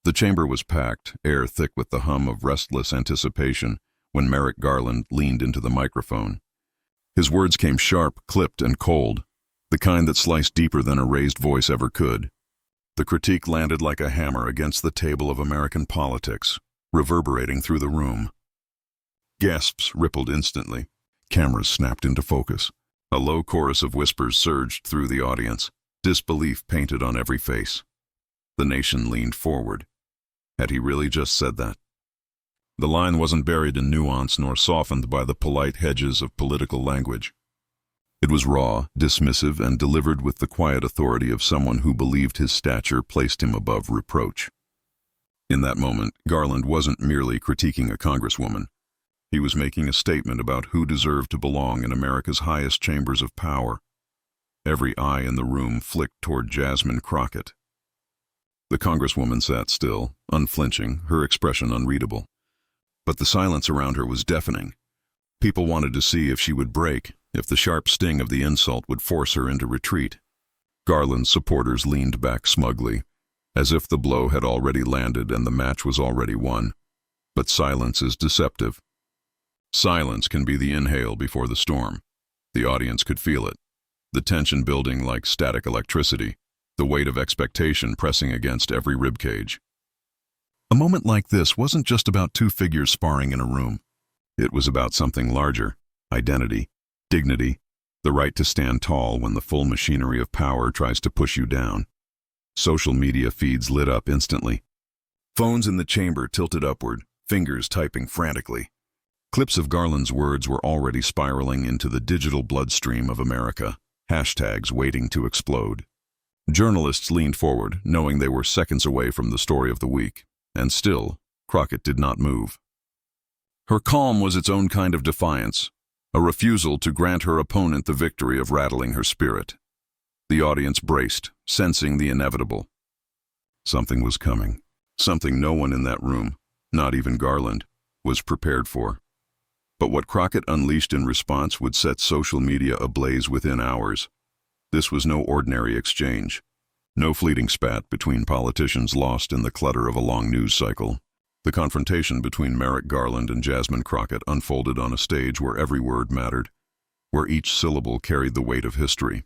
The chamber was packed, air thick with the hum of restless anticipation, when Merrick Garland leaned into the microphone. His words came sharp, clipped, and cold, the kind that sliced deeper than a raised voice ever could. The critique landed like a hammer against the table of American politics, reverberating through the room. Gasps rippled instantly. Cameras snapped into focus. A low chorus of whispers surged through the audience, disbelief painted on every face. The nation leaned forward. Had he really just said that? The line wasn't buried in nuance nor softened by the polite hedges of political language. It was raw, dismissive, and delivered with the quiet authority of someone who believed his stature placed him above reproach. In that moment, Garland wasn't merely critiquing a congresswoman. He was making a statement about who deserved to belong in America's highest chambers of power. Every eye in the room flicked toward Jasmine Crockett. The congresswoman sat still, unflinching, her expression unreadable. But the silence around her was deafening. People wanted to see if she would break, if the sharp sting of the insult would force her into retreat. Garland's supporters leaned back smugly, as if the blow had already landed and the match was already won. But silence is deceptive. Silence can be the inhale before the storm. The audience could feel it, the tension building like static electricity, the weight of expectation pressing against every ribcage. A moment like this wasn't just about two figures sparring in a room. It was about something larger: identity, dignity, the right to stand tall when the full machinery of power tries to push you down. Social media feeds lit up instantly. Phones in the chamber tilted upward, fingers typing frantically. Clips of Garland's words were already spiraling into the digital bloodstream of America, hashtags waiting to explode. Journalists leaned forward, knowing they were seconds away from the story of the week, and still, Crockett did not move. Her calm was its own kind of defiance, a refusal to grant her opponent the victory of rattling her spirit. The audience braced, sensing the inevitable. Something was coming, something no one in that room, not even Garland, was prepared for. But what Crockett unleashed in response would set social media ablaze within hours. This was no ordinary exchange, no fleeting spat between politicians lost in the clutter of a long news cycle. The confrontation between Merrick Garland and Jasmine Crockett unfolded on a stage where every word mattered, where each syllable carried the weight of history.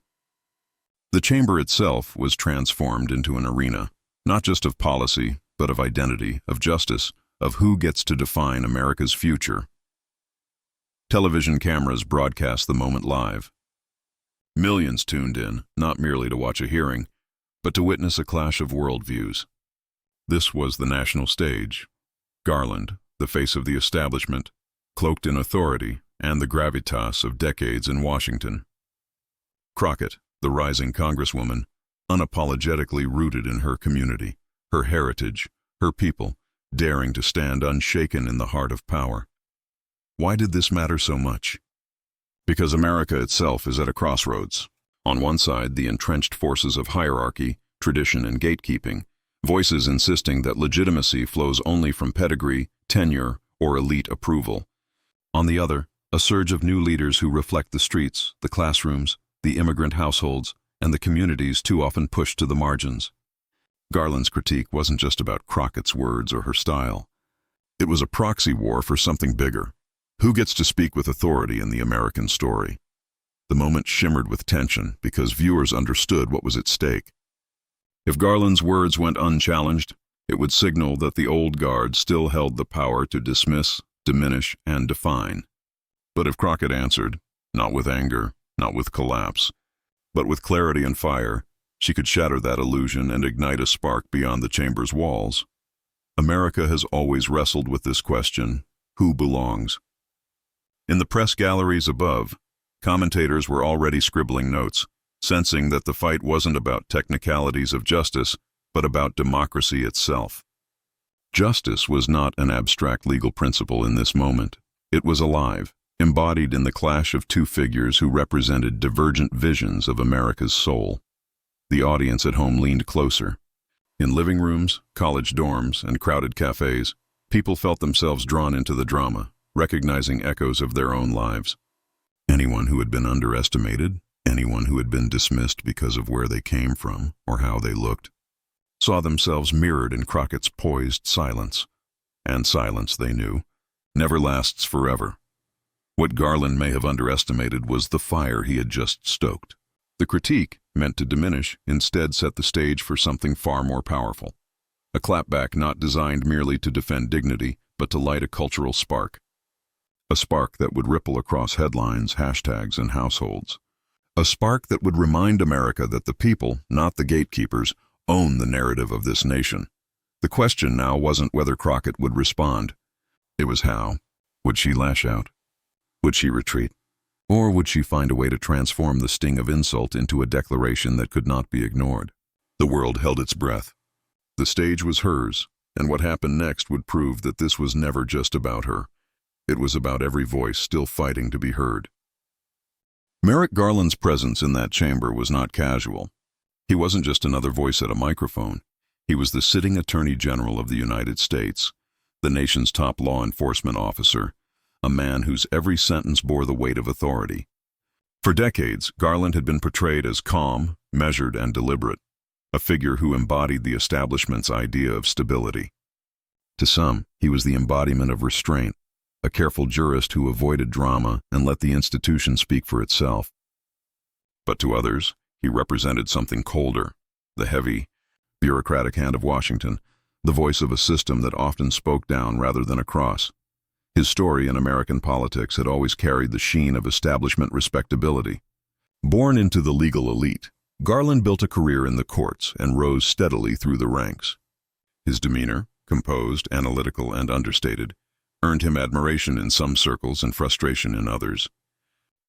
The chamber itself was transformed into an arena, not just of policy, but of identity, of justice, of who gets to define America's future. Television cameras broadcast the moment live. Millions tuned in, not merely to watch a hearing, but to witness a clash of worldviews. This was the national stage. Garland, the face of the establishment, cloaked in authority and the gravitas of decades in Washington. Crockett, the rising congresswoman, unapologetically rooted in her community, her heritage, her people, daring to stand unshaken in the heart of power. Why did this matter so much? Because America itself is at a crossroads. On one side, the entrenched forces of hierarchy, tradition, and gatekeeping, voices insisting that legitimacy flows only from pedigree, tenure, or elite approval. On the other, a surge of new leaders who reflect the streets, the classrooms, the immigrant households, and the communities too often pushed to the margins. Garland's critique wasn't just about Crockett's words or her style. It was a proxy war for something bigger. Who gets to speak with authority in the American story? The moment shimmered with tension because viewers understood what was at stake. If Garland's words went unchallenged, it would signal that the old guard still held the power to dismiss, diminish, and define. But if Crockett answered, not with anger, not with collapse, but with clarity and fire, she could shatter that illusion and ignite a spark beyond the chamber's walls. America has always wrestled with this question: who belongs? In the press galleries above, commentators were already scribbling notes, sensing that the fight wasn't about technicalities of justice, but about democracy itself. Justice was not an abstract legal principle in this moment. It was alive, embodied in the clash of two figures who represented divergent visions of America's soul. The audience at home leaned closer. In living rooms, college dorms, and crowded cafes, people felt themselves drawn into the drama, recognizing echoes of their own lives. Anyone who had been underestimated, anyone who had been dismissed because of where they came from or how they looked. saw themselves mirrored in Crockett's poised silence. And silence, they knew, never lasts forever. What Garland may have underestimated was the fire he had just stoked. The critique, meant to diminish, instead set the stage for something far more powerful. A clapback not designed merely to defend dignity, but to light a cultural spark. A spark that would ripple across headlines, hashtags, and households. A spark that would remind America that the people, not the gatekeepers, own the narrative of this nation. The question now wasn't whether Crockett would respond. It was how. Would she lash out? Would she retreat? Or would she find a way to transform the sting of insult into a declaration that could not be ignored? The world held its breath. The stage was hers, and what happened next would prove that this was never just about her. It was about every voice still fighting to be heard. Merrick Garland's presence in that chamber was not casual. He wasn't just another voice at a microphone. He was the sitting Attorney General of the United States, the nation's top law enforcement officer, a man whose every sentence bore the weight of authority. For decades, Garland had been portrayed as calm, measured, and deliberate, a figure who embodied the establishment's idea of stability. To some, he was the embodiment of restraint, a careful jurist who avoided drama and let the institution speak for itself. But to others, he represented something colder, the heavy, bureaucratic hand of Washington, the voice of a system that often spoke down rather than across. His story in American politics had always carried the sheen of establishment respectability. Born into the legal elite, Garland built a career in the courts and rose steadily through the ranks. His demeanor, composed, analytical, and understated, earned him admiration in some circles and frustration in others.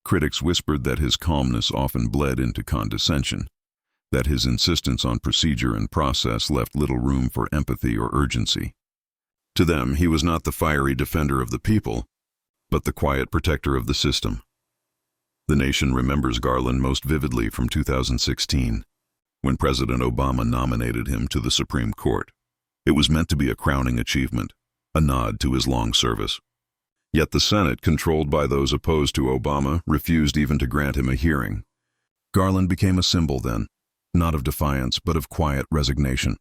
Critics whispered that his calmness often bled into condescension, that his insistence on procedure and process left little room for empathy or urgency. To them, he was not the fiery defender of the people, but the quiet protector of the system. The nation remembers Garland most vividly from 2016, when President Obama nominated him to the Supreme Court. It was meant to be a crowning achievement, a nod to his long service. Yet the Senate, controlled by those opposed to Obama, refused even to grant him a hearing. Garland became a symbol then, not of defiance, but of quiet resignation.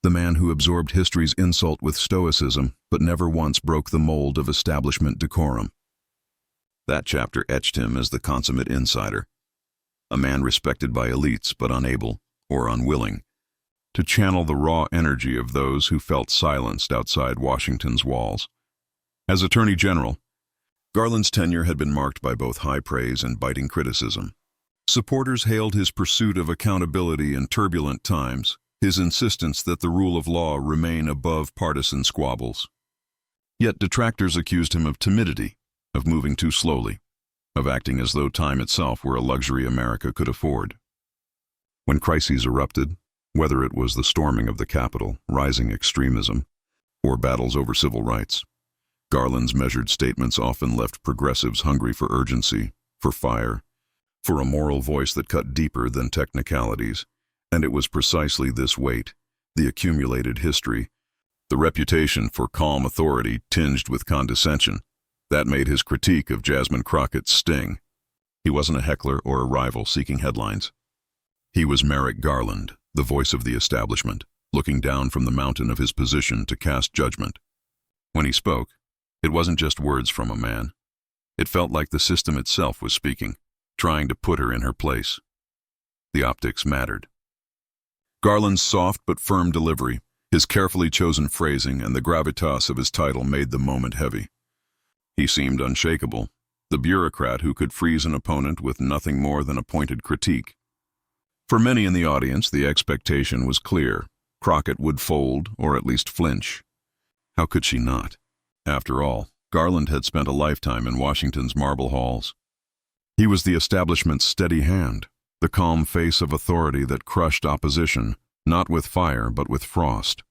The man who absorbed history's insult with stoicism, but never once broke the mold of establishment decorum. That chapter etched him as the consummate insider, a man respected by elites but unable, or unwilling, to channel the raw energy of those who felt silenced outside Washington's walls. As Attorney General, Garland's tenure had been marked by both high praise and biting criticism. Supporters hailed his pursuit of accountability in turbulent times, his insistence that the rule of law remain above partisan squabbles. Yet detractors accused him of timidity, of moving too slowly, of acting as though time itself were a luxury America could afford. When crises erupted, whether it was the storming of the Capitol, rising extremism, or battles over civil rights, Garland's measured statements often left progressives hungry for urgency, for fire, for a moral voice that cut deeper than technicalities. And it was precisely this weight, the accumulated history, the reputation for calm authority tinged with condescension, that made his critique of Jasmine Crockett sting. He wasn't a heckler or a rival seeking headlines. He was Merrick Garland, the voice of the establishment, looking down from the mountain of his position to cast judgment. When he spoke, it wasn't just words from a man. It felt like the system itself was speaking, trying to put her in her place. The optics mattered. Garland's soft but firm delivery, his carefully chosen phrasing, and the gravitas of his title made the moment heavy. He seemed unshakable, the bureaucrat who could freeze an opponent with nothing more than a pointed critique. For many in the audience, the expectation was clear. Crockett would fold, or at least flinch. How could she not? After all, Garland had spent a lifetime in Washington's marble halls. He was the establishment's steady hand, the calm face of authority that crushed opposition, not with fire but with frost.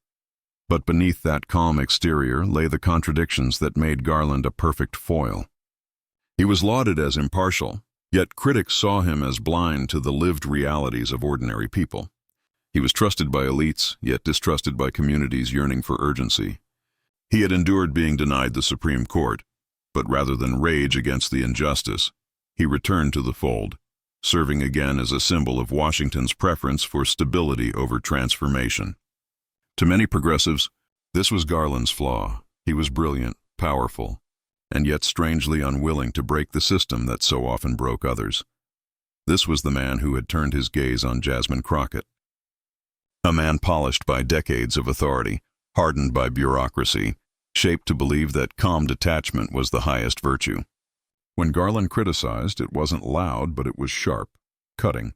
But beneath that calm exterior lay the contradictions that made Garland a perfect foil. He was lauded as impartial, yet critics saw him as blind to the lived realities of ordinary people. He was trusted by elites, yet distrusted by communities yearning for urgency. He had endured being denied the Supreme Court, but rather than rage against the injustice, he returned to the fold, serving again as a symbol of Washington's preference for stability over transformation. To many progressives, this was Garland's flaw. He was brilliant, powerful, and yet strangely unwilling to break the system that so often broke others. This was the man who had turned his gaze on Jasmine Crockett. A man polished by decades of authority, hardened by bureaucracy, shaped to believe that calm detachment was the highest virtue. When Garland criticized, it wasn't loud, but it was sharp, cutting,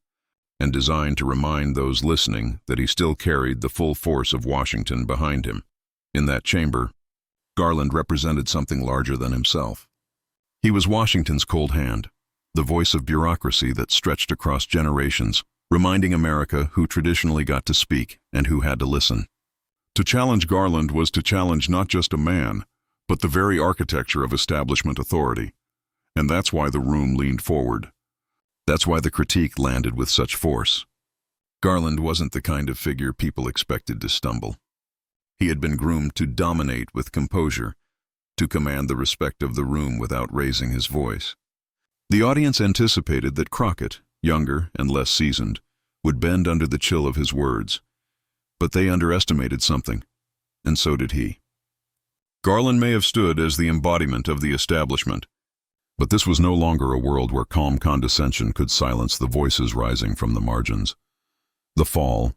and designed to remind those listening that he still carried the full force of Washington behind him. In that chamber, Garland represented something larger than himself. He was Washington's cold hand, the voice of bureaucracy that stretched across generations, reminding America who traditionally got to speak and who had to listen. To challenge Garland was to challenge not just a man, but the very architecture of establishment authority. And that's why the room leaned forward. That's why the critique landed with such force. Garland wasn't the kind of figure people expected to stumble. He had been groomed to dominate with composure, to command the respect of the room without raising his voice. The audience anticipated that Crockett, younger and less seasoned, would bend under the chill of his words. But they underestimated something, and so did he. Garland may have stood as the embodiment of the establishment, but this was no longer a world where calm condescension could silence the voices rising from the margins. The fall,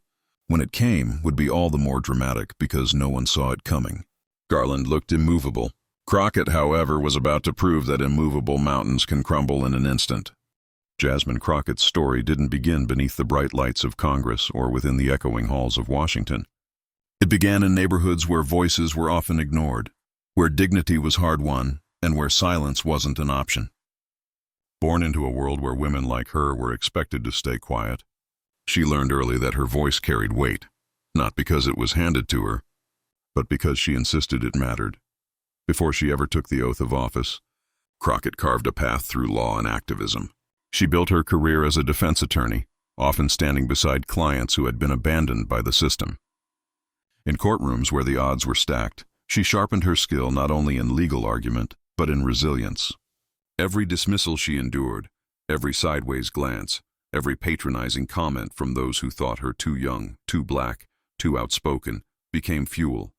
when it came, would be all the more dramatic because no one saw it coming. Garland looked immovable. Crockett, however, was about to prove that immovable mountains can crumble in an instant. Jasmine Crockett's story didn't begin beneath the bright lights of Congress or within the echoing halls of Washington. It began in neighborhoods where voices were often ignored, where dignity was hard-won, and where silence wasn't an option. Born into a world where women like her were expected to stay quiet, she learned early that her voice carried weight, not because it was handed to her, but because she insisted it mattered. Before she ever took the oath of office, Crockett carved a path through law and activism. She built her career as a defense attorney, often standing beside clients who had been abandoned by the system. In courtrooms where the odds were stacked, she sharpened her skill not only in legal argument, but in resilience. Every dismissal she endured, every sideways glance, every patronizing comment from those who thought her too young, too black, too outspoken, became fuel.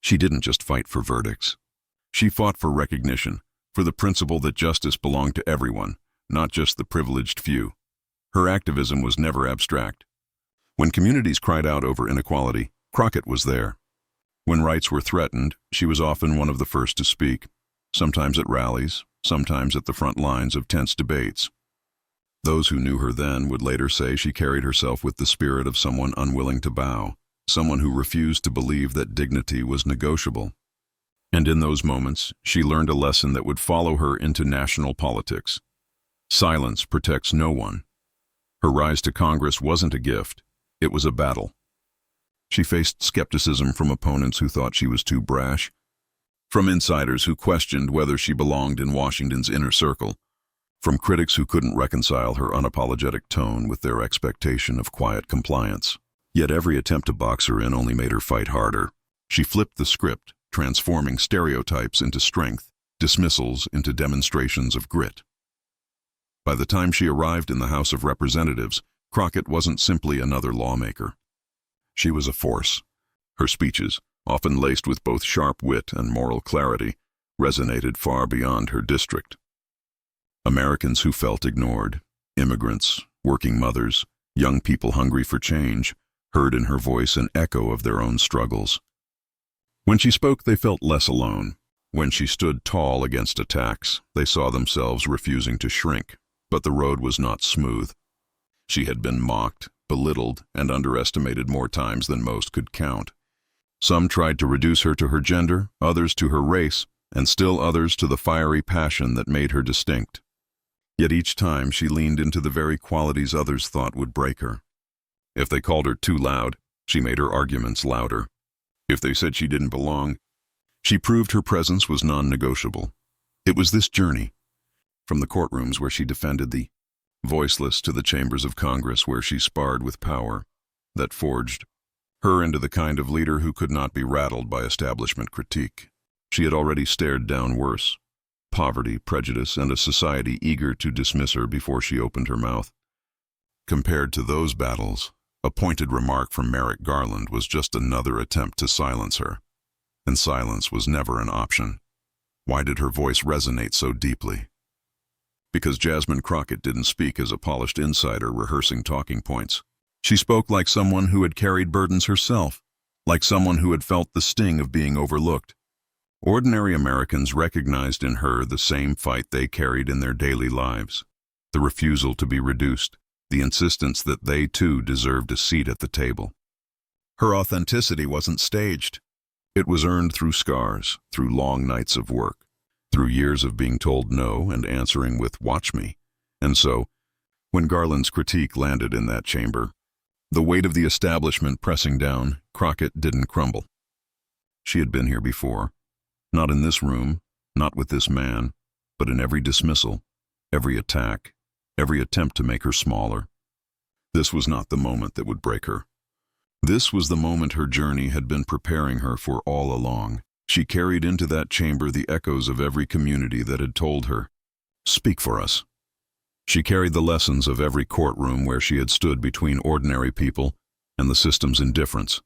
She didn't just fight for verdicts. She fought for recognition, for the principle that justice belonged to everyone, not just the privileged few. Her activism was never abstract. When communities cried out over inequality, Crockett was there. When rights were threatened, she was often one of the first to speak, sometimes at rallies, sometimes at the front lines of tense debates. Those who knew her then would later say she carried herself with the spirit of someone unwilling to bow, someone who refused to believe that dignity was negotiable. And in those moments, she learned a lesson that would follow her into national politics. Silence protects no one. Her rise to Congress wasn't a gift, it was a battle. She faced skepticism from opponents who thought she was too brash, from insiders who questioned whether she belonged in Washington's inner circle, from critics who couldn't reconcile her unapologetic tone with their expectation of quiet compliance. Yet every attempt to box her in only made her fight harder. She flipped the script, transforming stereotypes into strength, dismissals into demonstrations of grit. By the time she arrived in the House of Representatives, Crockett wasn't simply another lawmaker. She was a force. Her speeches, often laced with both sharp wit and moral clarity, resonated far beyond her district. Americans who felt ignored, immigrants, working mothers, young people hungry for change, heard in her voice an echo of their own struggles. When she spoke, they felt less alone. When she stood tall against attacks, they saw themselves refusing to shrink, but the road was not smooth. She had been mocked, belittled, and underestimated more times than most could count. Some tried to reduce her to her gender, others to her race, and still others to the fiery passion that made her distinct. Yet each time she leaned into the very qualities others thought would break her. If they called her too loud, she made her arguments louder. If they said she didn't belong, she proved her presence was non-negotiable. It was this journey, from the courtrooms where she defended the voiceless to the chambers of Congress where she sparred with power, that forged her into the kind of leader who could not be rattled by establishment critique. She had already stared down worse: poverty, prejudice, and a society eager to dismiss her before she opened her mouth. Compared to those battles, A pointed remark from Merrick Garland was just another attempt to silence her. And silence was never an option. Why did her voice resonate so deeply? Because Jasmine Crockett didn't speak as a polished insider rehearsing talking points. She spoke like someone who had carried burdens herself, like someone who had felt the sting of being overlooked. Ordinary Americans recognized in her the same fight they carried in their daily lives. The refusal to be reduced, the insistence that they too deserved a seat at the table. Her authenticity wasn't staged. It was earned through scars, through long nights of work, through years of being told no and answering with "watch me." And so, when Garland's critique landed in that chamber, the weight of the establishment pressing down, Crockett didn't crumble. She had been here before, not in this room, not with this man, but in every dismissal, every attack, every attempt to make her smaller. This was not the moment that would break her. This was the moment her journey had been preparing her for all along. She carried into that chamber the echoes of every community that had told her, "Speak for us." She carried the lessons of every courtroom where she had stood between ordinary people and the system's indifference.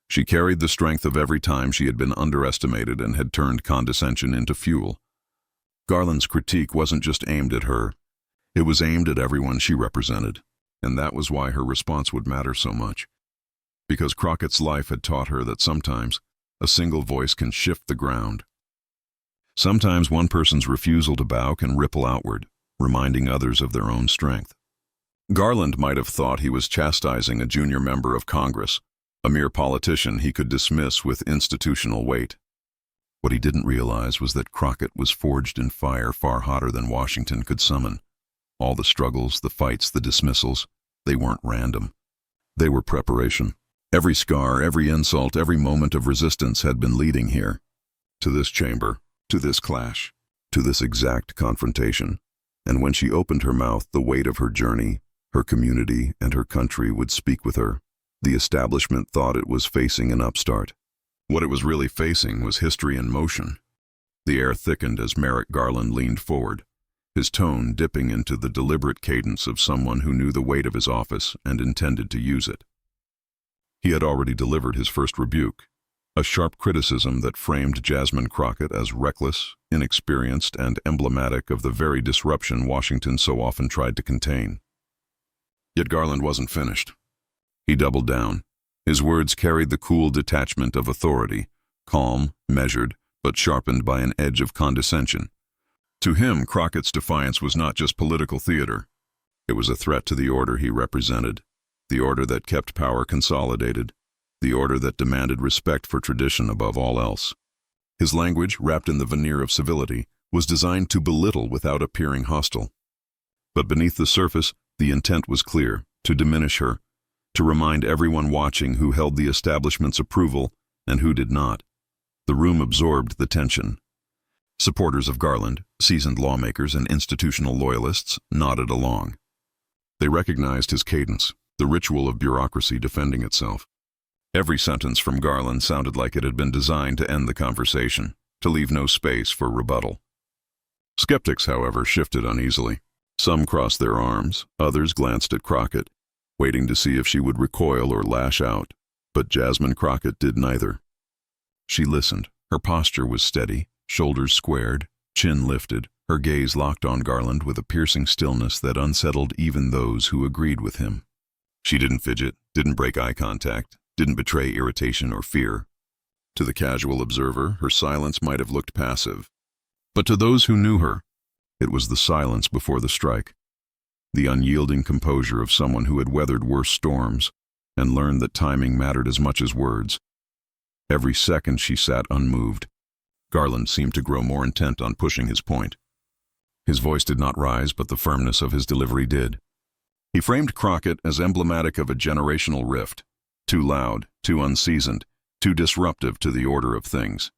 She carried the strength of every time she had been underestimated and had turned condescension into fuel. Garland's critique wasn't just aimed at her. It was aimed at everyone she represented, and that was why her response would matter so much. Because Crockett's life had taught her that sometimes a single voice can shift the ground. Sometimes one person's refusal to bow can ripple outward, reminding others of their own strength. Garland might have thought he was chastising a junior member of Congress, a mere politician he could dismiss with institutional weight. What he didn't realize was that Crockett was forged in fire far hotter than Washington could summon. All the struggles, the fights, the dismissals, they weren't random. They were preparation. Every scar, every insult, every moment of resistance had been leading here. To this chamber, to this clash, to this exact confrontation. And when she opened her mouth, the weight of her journey, her community, and her country would speak with her. The establishment thought it was facing an upstart. What it was really facing was history in motion. The air thickened as Merrick Garland leaned forward, his tone dipping into the deliberate cadence of someone who knew the weight of his office and intended to use it. He had already delivered his first rebuke, a sharp criticism that framed Jasmine Crockett as reckless, inexperienced, and emblematic of the very disruption Washington so often tried to contain. Yet Garland wasn't finished. He doubled down. His words carried the cool detachment of authority, calm, measured, but sharpened by an edge of condescension. To him, Crockett's defiance was not just political theater. It was a threat to the order he represented, the order that kept power consolidated, the order that demanded respect for tradition above all else. His language, wrapped in the veneer of civility, was designed to belittle without appearing hostile. But beneath the surface, the intent was clear, to diminish her, to remind everyone watching who held the establishment's approval and who did not. The room absorbed the tension. Supporters of Garland, seasoned lawmakers and institutional loyalists, nodded along. They recognized his cadence, the ritual of bureaucracy defending itself. Every sentence from Garland sounded like it had been designed to end the conversation, to leave no space for rebuttal. Skeptics, however, shifted uneasily. Some crossed their arms, others glanced at Crockett, waiting to see if she would recoil or lash out, but Jasmine Crockett did neither. She listened. Her posture was steady, shoulders squared, chin lifted, her gaze locked on Garland with a piercing stillness that unsettled even those who agreed with him. She didn't fidget, didn't break eye contact, didn't betray irritation or fear. To the casual observer, her silence might have looked passive. But to those who knew her, it was the silence before the strike, the unyielding composure of someone who had weathered worse storms and learned that timing mattered as much as words. Every second she sat unmoved. Garland seemed to grow more intent on pushing his point. His voice did not rise, but the firmness of his delivery did. He framed Crockett as emblematic of a generational rift, too loud, too unseasoned, too disruptive to the order of things.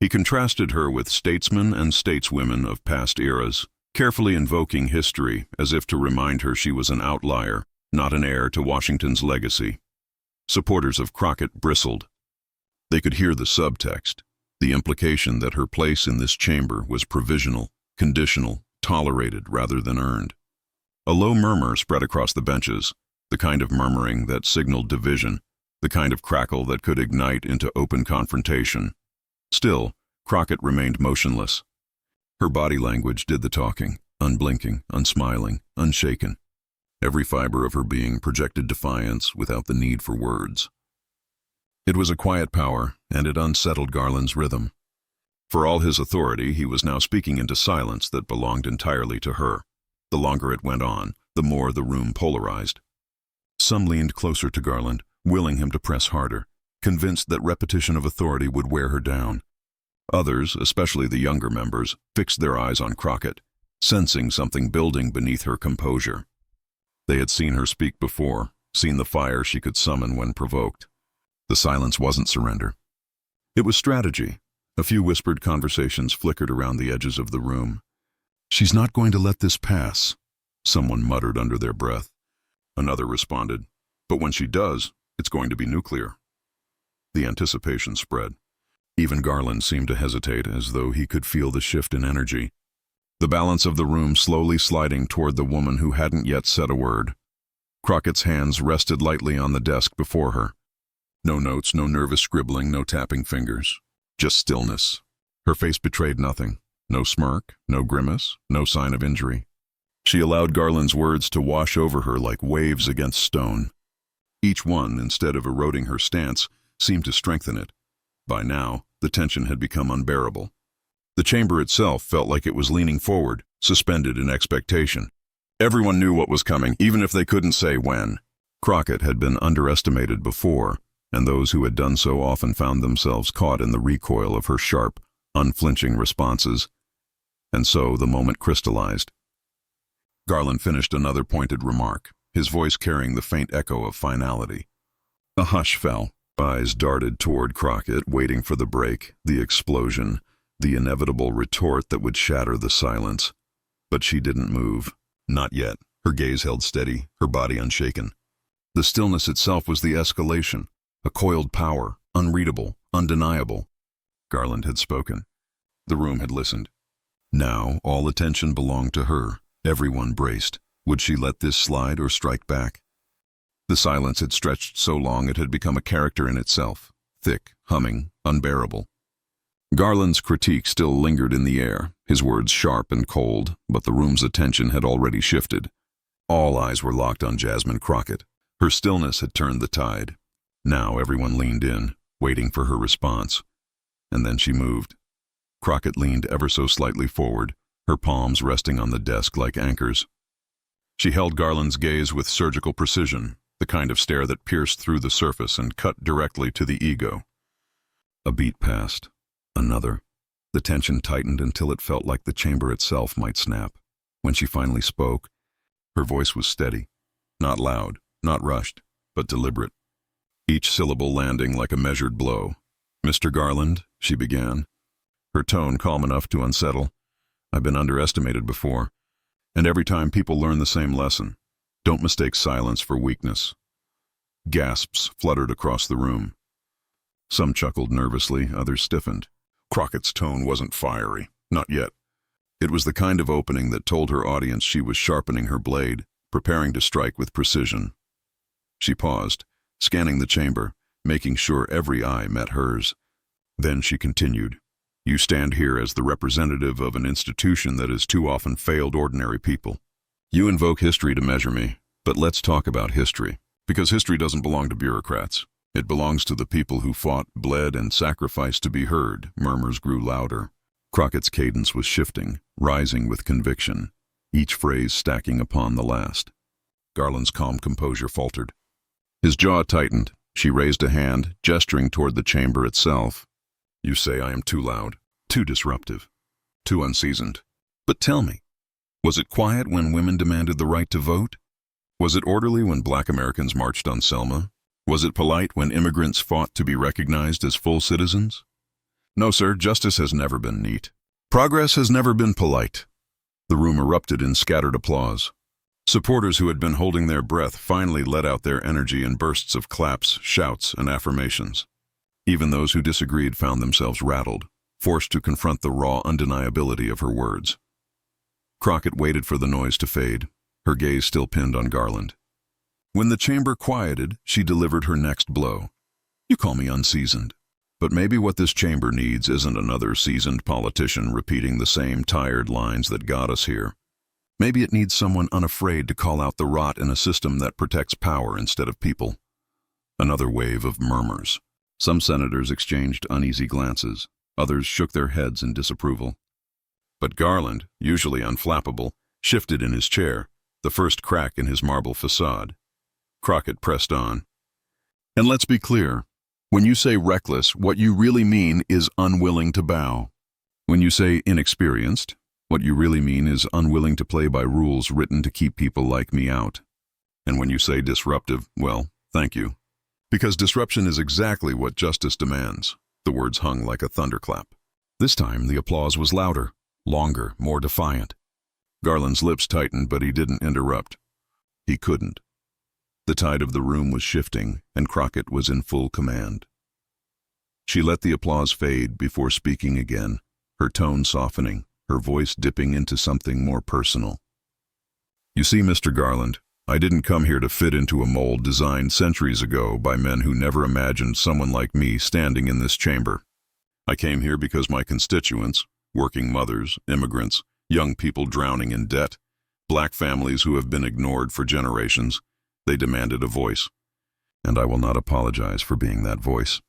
He contrasted her with statesmen and stateswomen of past eras, carefully invoking history as if to remind her she was an outlier, not an heir to Washington's legacy. Supporters of Crockett bristled. They could hear the subtext, the implication that her place in this chamber was provisional, conditional, tolerated rather than earned. A low murmur spread across the benches, the kind of murmuring that signaled division, the kind of crackle that could ignite into open confrontation. Still, Crockett remained motionless. Her body language did the talking, unblinking, unsmiling, unshaken. Every fiber of her being projected defiance without the need for words. It was a quiet power, and it unsettled Garland's rhythm. For all his authority, he was now speaking into silence that belonged entirely to her. The longer it went on, the more the room polarized. Some leaned closer to Garland, willing him to press harder, convinced that repetition of authority would wear her down. Others, especially the younger members, fixed their eyes on Crockett, sensing something building beneath her composure. They had seen her speak before, seen the fire she could summon when provoked. The silence wasn't surrender. It was strategy. A few whispered conversations flickered around the edges of the room. "She's not going to let this pass," someone muttered under their breath. Another responded, "But when she does, it's going to be nuclear." The anticipation spread. Even Garland seemed to hesitate, as though he could feel the shift in energy. The balance of the room slowly sliding toward the woman who hadn't yet said a word. Crockett's hands rested lightly on the desk before her. No notes, no nervous scribbling, no tapping fingers. Just stillness. Her face betrayed nothing. No smirk, no grimace, no sign of injury. She allowed Garland's words to wash over her like waves against stone. Each one, instead of eroding her stance, seemed to strengthen it. By now, the tension had become unbearable. The chamber itself felt like it was leaning forward, suspended in expectation. Everyone knew what was coming, even if they couldn't say when. Crockett had been underestimated before, and those who had done so often found themselves caught in the recoil of her sharp, unflinching responses. And so the moment crystallized. Garland finished another pointed remark, his voice carrying the faint echo of finality. A hush fell. Eyes darted toward Crockett, waiting for the break, the explosion, the inevitable retort that would shatter the silence. But she didn't move. Not yet. Her gaze held steady, her body unshaken. The stillness itself was the escalation, a coiled power, unreadable, undeniable. Garland had spoken. The room had listened. Now all attention belonged to her. Everyone braced. Would she let this slide or strike back? The silence had stretched so long it had become a character in itself, thick, humming, unbearable. Garland's critique still lingered in the air, his words sharp and cold, but the room's attention had already shifted. All eyes were locked on Jasmine Crockett. Her stillness had turned the tide. Now everyone leaned in, waiting for her response. And then she moved. Crockett leaned ever so slightly forward, her palms resting on the desk like anchors. She held Garland's gaze with surgical precision, the kind of stare that pierced through the surface and cut directly to the ego. A beat passed. Another. The tension tightened until it felt like the chamber itself might snap. When she finally spoke, her voice was steady. Not loud, not rushed, but deliberate. Each syllable landing like a measured blow. "Mr. Garland," she began, her tone calm enough to unsettle. "I've been underestimated before. And every time people learn the same lesson. Don't mistake silence for weakness." Gasps fluttered across the room. Some chuckled nervously, others stiffened. Crockett's tone wasn't fiery, not yet. It was the kind of opening that told her audience she was sharpening her blade, preparing to strike with precision. She paused, scanning the chamber, making sure every eye met hers. Then she continued, "You stand here as the representative of an institution that has too often failed ordinary people. You invoke history to measure me, but let's talk about history, because history doesn't belong to bureaucrats. It belongs to the people who fought, bled, and sacrificed to be heard." Murmurs grew louder. Crockett's cadence was shifting, rising with conviction, each phrase stacking upon the last. Garland's calm composure faltered. His jaw tightened. She raised a hand, gesturing toward the chamber itself. "You say I am too loud, too disruptive, too unseasoned. But tell me, was it quiet when women demanded the right to vote? Was it orderly when Black Americans marched on Selma? Was it polite when immigrants fought to be recognized as full citizens? No, sir, justice has never been neat. Progress has never been polite." The room erupted in scattered applause. Supporters who had been holding their breath finally let out their energy in bursts of claps, shouts, and affirmations. Even those who disagreed found themselves rattled, forced to confront the raw undeniability of her words. Crockett waited for the noise to fade, her gaze still pinned on Garland. When the chamber quieted, she delivered her next blow. You call me unseasoned. But maybe what this chamber needs isn't another seasoned politician repeating the same tired lines that got us here. Maybe it needs someone unafraid to call out the rot in a system that protects power instead of people. Another wave of murmurs. Some senators exchanged uneasy glances. Others shook their heads in disapproval. But Garland, usually unflappable, shifted in his chair, the first crack in his marble facade. Crockett pressed on. And let's be clear. When you say reckless, what you really mean is unwilling to bow. When you say inexperienced, what you really mean is unwilling to play by rules written to keep people like me out. And when you say disruptive, well, thank you. Because disruption is exactly what justice demands. The words hung like a thunderclap. This time the applause was louder, longer, more defiant. Garland's lips tightened, but he didn't interrupt. He couldn't. The tide of the room was shifting, and Crockett was in full command. She let the applause fade before speaking again, her tone softening, her voice dipping into something more personal. You see, Mr. Garland, I didn't come here to fit into a mold designed centuries ago by men who never imagined someone like me standing in this chamber. I came here because my constituents, working mothers, immigrants, young people drowning in debt, black families who have been ignored for generations, they demanded a voice. And I will not apologize for being that voice.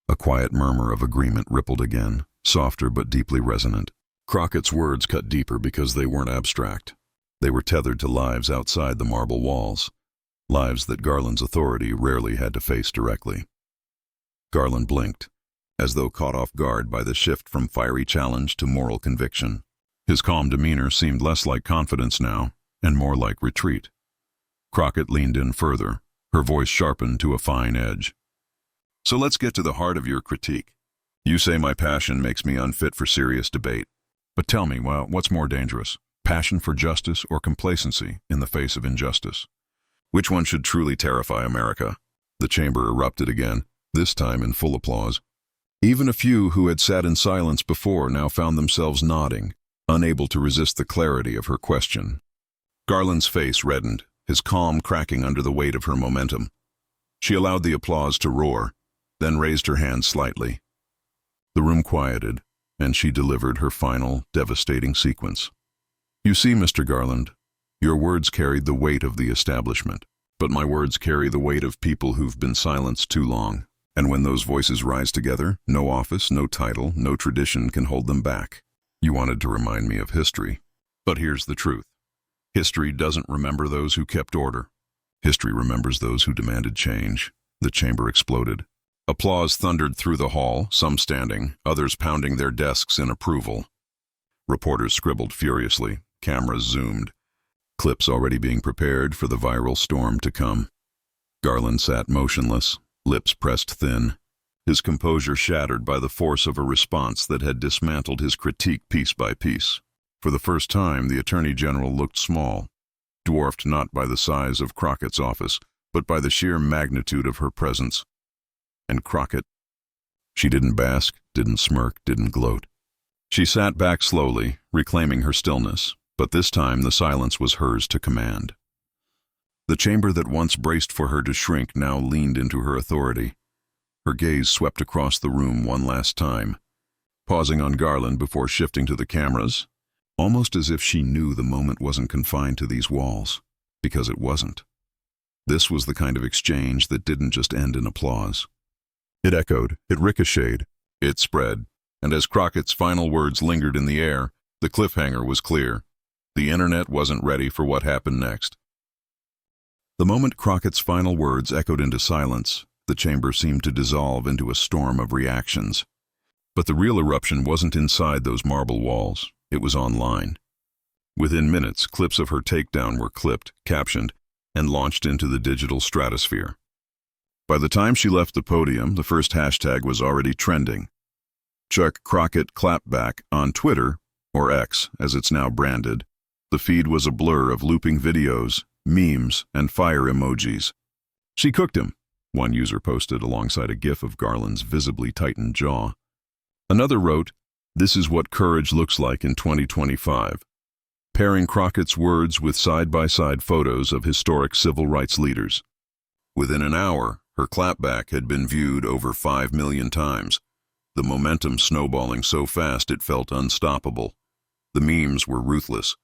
A quiet murmur of agreement rippled again, softer but deeply resonant. Crockett's words cut deeper because they weren't abstract. They were tethered to lives outside the marble walls, lives that Garland's authority rarely had to face directly. Garland blinked, as though caught off guard by the shift from fiery challenge to moral conviction. His calm demeanor seemed less like confidence now, and more like retreat. Crockett leaned in further, her voice sharpened to a fine edge. So let's get to the heart of your critique. You say my passion makes me unfit for serious debate. But tell me, well, what's more dangerous? Passion for justice or complacency in the face of injustice? Which one should truly terrify America? The chamber erupted again, this time in full applause. Even a few who had sat in silence before now found themselves nodding, unable to resist the clarity of her question. Garland's face reddened, his calm cracking under the weight of her momentum. She allowed the applause to roar, then raised her hand slightly. The room quieted, and she delivered her final, devastating sequence. You see, Mr. Garland, your words carried the weight of the establishment, but my words carry the weight of people who've been silenced too long. And when those voices rise together, no office, no title, no tradition can hold them back. You wanted to remind me of history. But here's the truth. History doesn't remember those who kept order. History remembers those who demanded change. The chamber exploded. Applause thundered through the hall, some standing, others pounding their desks in approval. Reporters scribbled furiously, cameras zoomed, clips already being prepared for the viral storm to come. Garland sat motionless, lips pressed thin, his composure shattered by the force of a response that had dismantled his critique piece by piece. For the first time, the Attorney General looked small, dwarfed not by the size of Crockett's office, but by the sheer magnitude of her presence. And Crockett? She didn't bask, didn't smirk, didn't gloat. She sat back slowly, reclaiming her stillness, but this time the silence was hers to command. The chamber that once braced for her to shrink now leaned into her authority. Her gaze swept across the room one last time, pausing on Garland before shifting to the cameras, almost as if she knew the moment wasn't confined to these walls, because it wasn't. This was the kind of exchange that didn't just end in applause. It echoed, it ricocheted, it spread, and as Crockett's final words lingered in the air, the cliffhanger was clear. The internet wasn't ready for what happened next. The moment Crockett's final words echoed into silence, the chamber seemed to dissolve into a storm of reactions. But the real eruption wasn't inside those marble walls. It was online. Within minutes, clips of her takedown were clipped, captioned, and launched into the digital stratosphere. By the time she left the podium, the first hashtag was already trending. Chuck Crockett Clapback on Twitter, or X as it's now branded. The feed was a blur of looping videos, memes, and fire emojis. She cooked him, one user posted alongside a gif of Garland's visibly tightened jaw. Another wrote, "This is what courage looks like in 2025. pairing Crockett's words with side-by-side photos of historic civil rights leaders. Within an hour, her clapback had been viewed over 5 million times, the momentum snowballing so fast it felt unstoppable. The memes were ruthless.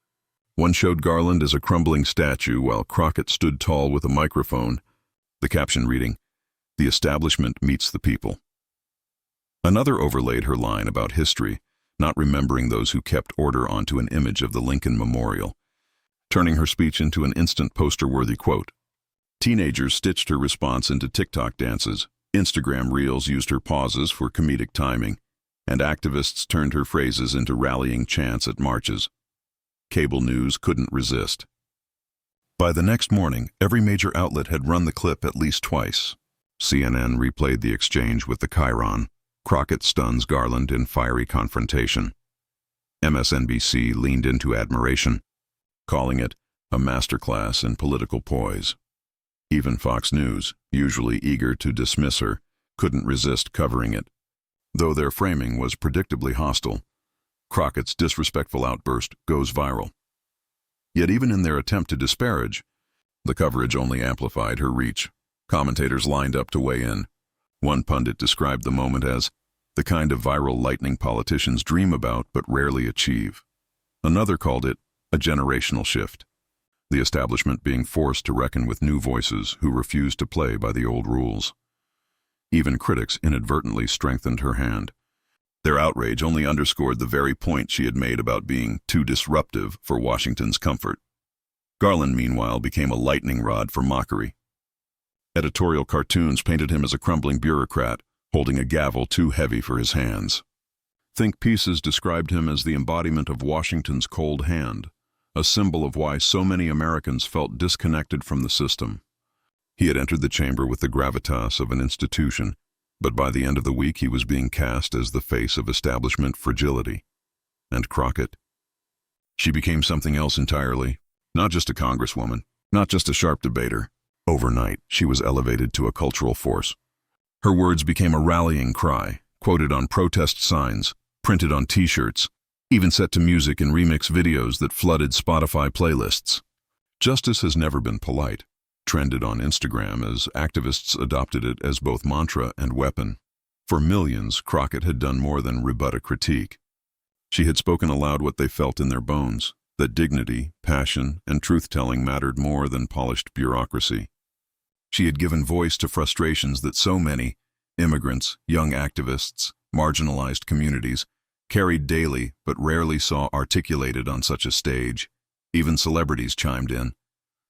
One showed Garland as a crumbling statue while Crockett stood tall with a microphone, the caption reading, "The establishment meets the people." Another overlaid her line about history, not remembering those who kept order onto an image of the Lincoln Memorial, turning her speech into an instant poster-worthy quote. Teenagers stitched her response into TikTok dances, Instagram reels used her pauses for comedic timing, and activists turned her phrases into rallying chants at marches. Cable news couldn't resist. By the next morning, every major outlet had run the clip at least twice. CNN replayed the exchange with the chyron. Crockett stuns Garland in fiery confrontation. MSNBC leaned into admiration, calling it a masterclass in political poise. Even Fox News, usually eager to dismiss her, couldn't resist covering it. Though their framing was predictably hostile, Crockett's disrespectful outburst goes viral. Yet even in their attempt to disparage, the coverage only amplified her reach. Commentators lined up to weigh in. One pundit described the moment as the kind of viral lightning politicians dream about but rarely achieve. Another called it a generational shift, the establishment being forced to reckon with new voices who refuse to play by the old rules. Even critics inadvertently strengthened her hand. Their outrage only underscored the very point she had made about being too disruptive for Washington's comfort. Garland, meanwhile, became a lightning rod for mockery. Editorial cartoons painted him as a crumbling bureaucrat, holding a gavel too heavy for his hands. Think pieces described him as the embodiment of Washington's cold hand, a symbol of why so many Americans felt disconnected from the system. He had entered the chamber with the gravitas of an institution, but by the end of the week he was being cast as the face of establishment fragility. And Crockett? She became something else entirely, not just a congresswoman, not just a sharp debater. Overnight, she was elevated to a cultural force. Her words became a rallying cry, quoted on protest signs, printed on T-shirts, even set to music in remix videos that flooded Spotify playlists. Justice has never been polite, trended on Instagram as activists adopted it as both mantra and weapon. For millions, Crockett had done more than rebut a critique. She had spoken aloud what they felt in their bones, that dignity, passion, and truth-telling mattered more than polished bureaucracy. She had given voice to frustrations that so many, immigrants, young activists, marginalized communities, carried daily but rarely saw articulated on such a stage. Even celebrities chimed in.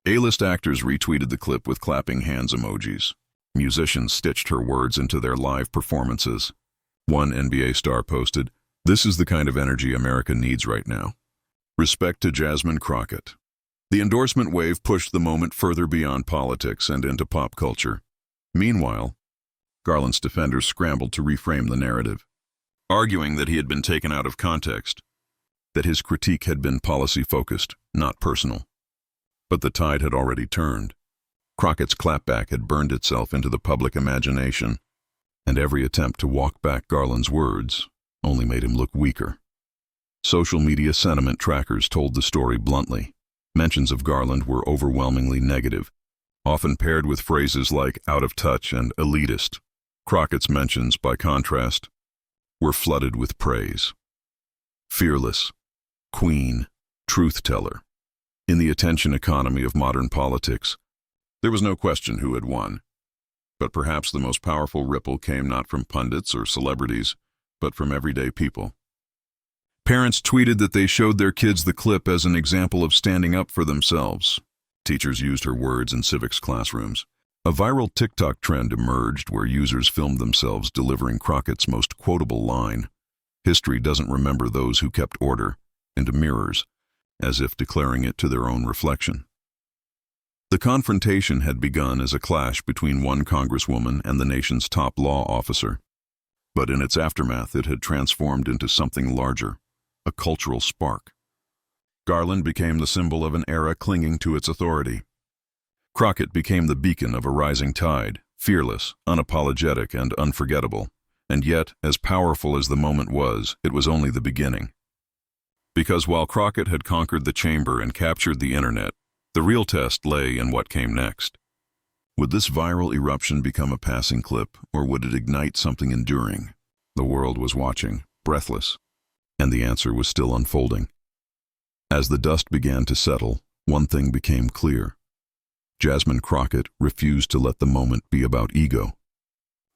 A-list actors retweeted the clip with clapping hands emojis. Musicians stitched her words into their live performances. One NBA star posted, "This is the kind of energy America needs right now." Respect to Jasmine Crockett. The endorsement wave pushed the moment further beyond politics and into pop culture. Meanwhile, Garland's defenders scrambled to reframe the narrative, arguing that he had been taken out of context, that his critique had been policy-focused, not personal. But the tide had already turned. Crockett's clapback had burned itself into the public imagination, and every attempt to walk back Garland's words only made him look weaker. Social media sentiment trackers told the story bluntly. Mentions of Garland were overwhelmingly negative, often paired with phrases like out of touch and elitist. Crockett's mentions, by contrast, were flooded with praise. Fearless, queen, truth-teller. In the attention economy of modern politics, there was no question who had won. But perhaps the most powerful ripple came not from pundits or celebrities, but from everyday people. Parents tweeted that they showed their kids the clip as an example of standing up for themselves. Teachers used her words in civics classrooms. A viral TikTok trend emerged where users filmed themselves delivering Crockett's most quotable line, "History doesn't remember those who kept order," into mirrors, as if declaring it to their own reflection. The confrontation had begun as a clash between one congresswoman and the nation's top law officer. But in its aftermath, it had transformed into something larger, a cultural spark. Garland became the symbol of an era clinging to its authority. Crockett became the beacon of a rising tide, fearless, unapologetic, and unforgettable. And yet, as powerful as the moment was, it was only the beginning. Because while Crockett had conquered the chamber and captured the internet, the real test lay in what came next. Would this viral eruption become a passing clip, or would it ignite something enduring? The world was watching, breathless, and the answer was still unfolding. As the dust began to settle, one thing became clear. Jasmine Crockett refused to let the moment be about ego.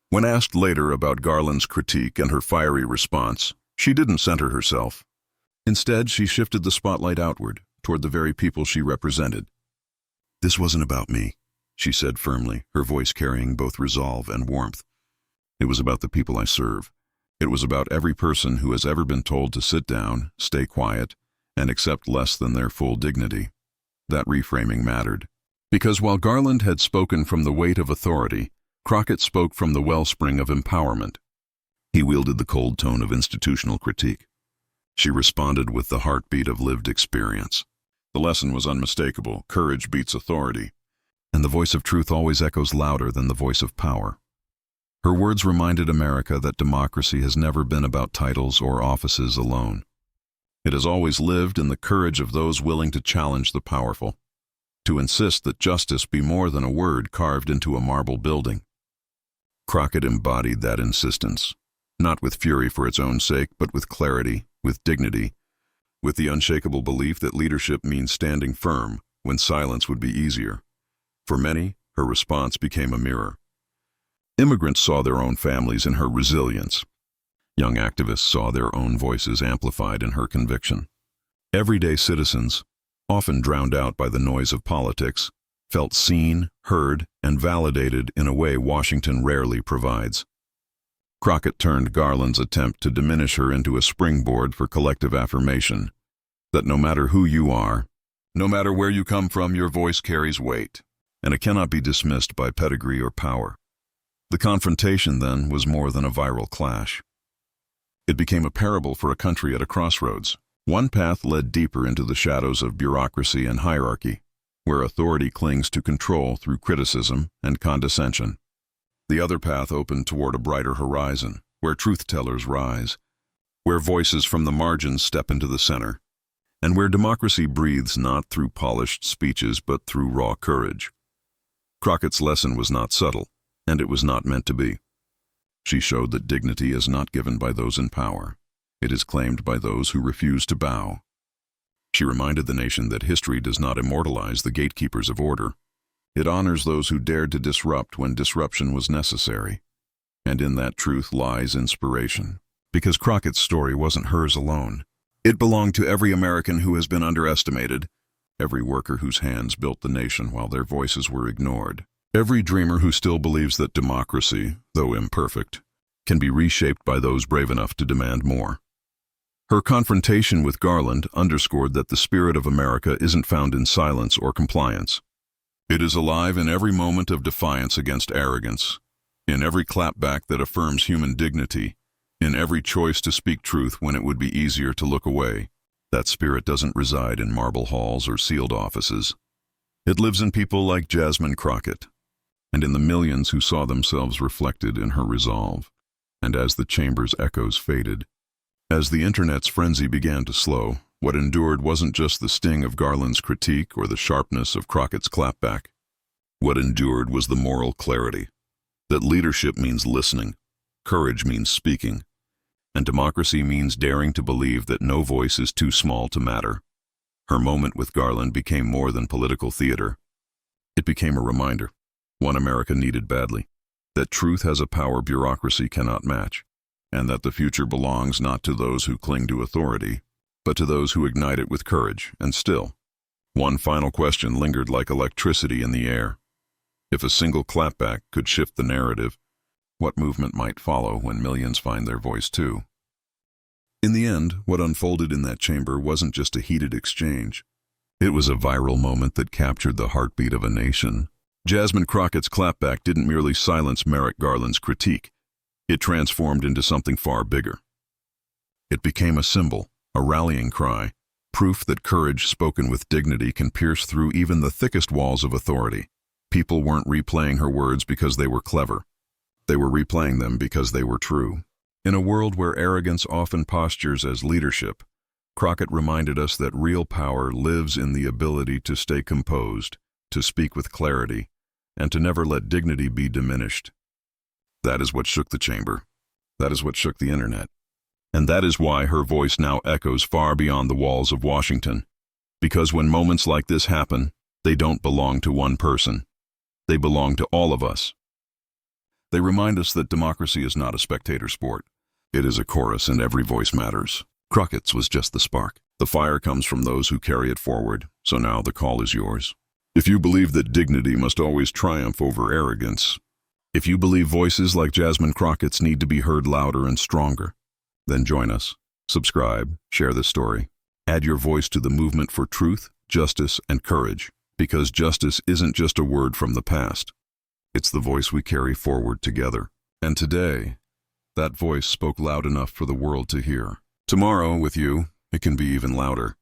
When asked later about Garland's critique and her fiery response, she didn't center herself. Instead, she shifted the spotlight outward, toward the very people she represented. "This wasn't about me," she said firmly, her voice carrying both resolve and warmth. "It was about the people I serve. It was about every person who has ever been told to sit down, stay quiet, and accept less than their full dignity." That reframing mattered. Because while Garland had spoken from the weight of authority, Crockett spoke from the wellspring of empowerment. He wielded the cold tone of institutional critique. She responded with the heartbeat of lived experience. The lesson was unmistakable: courage beats authority, and the voice of truth always echoes louder than the voice of power. Her words reminded America that democracy has never been about titles or offices alone. It has always lived in the courage of those willing to challenge the powerful, to insist that justice be more than a word carved into a marble building. Crockett embodied that insistence, not with fury for its own sake, but with clarity, with dignity, with the unshakable belief that leadership means standing firm when silence would be easier. For many, her response became a mirror. Immigrants saw their own families in her resilience. Young activists saw their own voices amplified in her conviction. Everyday citizens, often drowned out by the noise of politics, felt seen, heard, and validated in a way Washington rarely provides. Crockett turned Garland's attempt to diminish her into a springboard for collective affirmation, that no matter who you are, no matter where you come from, your voice carries weight, and it cannot be dismissed by pedigree or power. The confrontation, then, was more than a viral clash. It became a parable for a country at a crossroads. One path led deeper into the shadows of bureaucracy and hierarchy, where authority clings to control through criticism and condescension. The other path opened toward a brighter horizon, where truth-tellers rise, where voices from the margins step into the center, and where democracy breathes not through polished speeches but through raw courage. Crockett's lesson was not subtle, and it was not meant to be. She showed that dignity is not given by those in power. It is claimed by those who refuse to bow. She reminded the nation that history does not immortalize the gatekeepers of order. It honors those who dared to disrupt when disruption was necessary. And in that truth lies inspiration. Because Crockett's story wasn't hers alone. It belonged to every American who has been underestimated, every worker whose hands built the nation while their voices were ignored, every dreamer who still believes that democracy, though imperfect, can be reshaped by those brave enough to demand more. Her confrontation with Garland underscored that the spirit of America isn't found in silence or compliance. It is alive in every moment of defiance against arrogance, in every clapback that affirms human dignity, in every choice to speak truth when it would be easier to look away. That spirit doesn't reside in marble halls or sealed offices. It lives in people like Jasmine Crockett, and in the millions who saw themselves reflected in her resolve. And as the chamber's echoes faded, as the internet's frenzy began to slow, what endured wasn't just the sting of Garland's critique or the sharpness of Crockett's clapback. What endured was the moral clarity, that leadership means listening, courage means speaking, and democracy means daring to believe that no voice is too small to matter. Her moment with Garland became more than political theater. It became a reminder, one America needed badly, that truth has a power bureaucracy cannot match, and that the future belongs not to those who cling to authority, but to those who ignite it with courage. And still, one final question lingered like electricity in the air. If a single clapback could shift the narrative, what movement might follow when millions find their voice too? In the end, what unfolded in that chamber wasn't just a heated exchange. It was a viral moment that captured the heartbeat of a nation. Jasmine Crockett's clapback didn't merely silence Merrick Garland's critique. It transformed into something far bigger. It became a symbol, a rallying cry, proof that courage spoken with dignity can pierce through even the thickest walls of authority. People weren't replaying her words because they were clever. They were replaying them because they were true. In a world where arrogance often postures as leadership, Crockett reminded us that real power lives in the ability to stay composed, to speak with clarity, and to never let dignity be diminished. That is what shook the chamber. That is what shook the internet. And that is why her voice now echoes far beyond the walls of Washington. Because when moments like this happen, they don't belong to one person. They belong to all of us. They remind us that democracy is not a spectator sport. It is a chorus and every voice matters. Crockett's was just the spark. The fire comes from those who carry it forward, so now the call is yours. If you believe that dignity must always triumph over arrogance, if you believe voices like Jasmine Crockett's need to be heard louder and stronger, then join us. Subscribe, share this story. Add your voice to the movement for truth, justice, and courage, because justice isn't just a word from the past. It's the voice we carry forward together. And today, that voice spoke loud enough for the world to hear. Tomorrow, with you, it can be even louder.